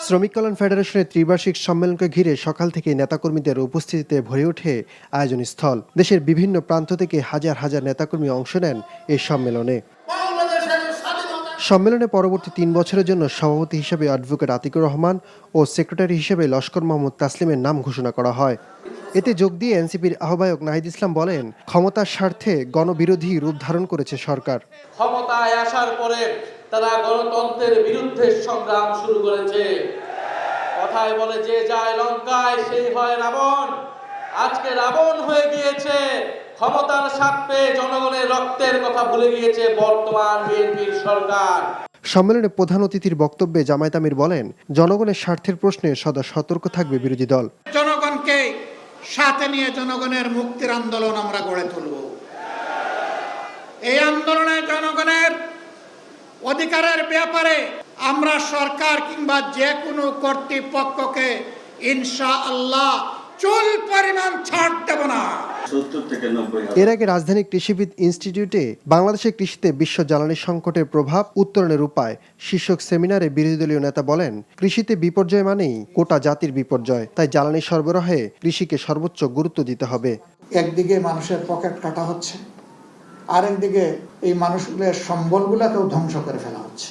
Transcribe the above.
শ্রমিক কল্যাণ ফেডারেশনের ত্রিবার্ষিক সম্মেলনকে ঘিরে সকাল থেকে নেতাকর্মীদের উপস্থিতিতে ভরে ওঠে আয়োজনস্থল। দেশের বিভিন্ন প্রান্ত থেকে হাজার হাজার নেতাকর্মী অংশ নেন এই সম্মেলনে। সম্মেলনে পরবর্তী ৩ বছরের জন্য সভাপতি হিসেবে অ্যাডভোকেট আতিকুর রহমান ও সেক্রেটারি হিসেবে লস্কর মোহাম্মদ তাসলিমের নাম ঘোষণা করা হয়। এতে যোগ দিয়ে এনসিপির আহ্বায়ক নাহিদ ইসলাম বলেন, ক্ষমতার স্বার্থে গণবিরোধী রূপ ধারণ করেছে সরকার। ক্ষমতায় আসার পরে তারা গণতন্ত্রের বিরুদ্ধে সংগ্রাম শুরু করেছে। কথায় বলে যে যায় লঙ্কায় সেই হয় রাবণ। আজকে রাবণ হয়ে গিয়েছে, ক্ষমতার স্বার্থে জনগণের রক্তের কথা ভুলে গিয়েছে বর্তমান বিএনপির সরকার। সম্মেলনে প্রধান অতিথির বক্তব্যে জামায়াত আমির বলেন, জনগণের স্বার্থের প্রশ্নে সদা সতর্ক থাকবে বিরোধী দল। জনগণকে সাথে নিয়ে জনগণের মুক্তির আন্দোলন আমরা গড়ে তুলব। এই আন্দোলনে জনগণের অধিকারের ব্যাপারে আমরা সরকার কিংবা যে কোনো কর্তৃপক্ষকে ইনশাআল্লাহ চুল পরিমাণ ছাড় দেব না। এর আগে রাজধানী কৃষিবিদ ইনস্টিটিউটে বাংলাদেশের কৃষিতে বিশ্ব জ্বালানি সংকটের প্রভাব উত্তরণের উপায় শীর্ষক সেমিনারে বিরোধী দলীয় নেতা বলেন, কৃষিতে বিপর্যয় মানেই গোটা জাতির বিপর্যয়, তাই জ্বালানি সরবরাহে কৃষিকে সর্বোচ্চ গুরুত্ব দিতে হবে। একদিকে মানুষের পকেট কাটা হচ্ছে, আরেকদিকে এই মানুষগুলোর সম্বলগুলোকেও ধ্বংস করে ফেলা হচ্ছে।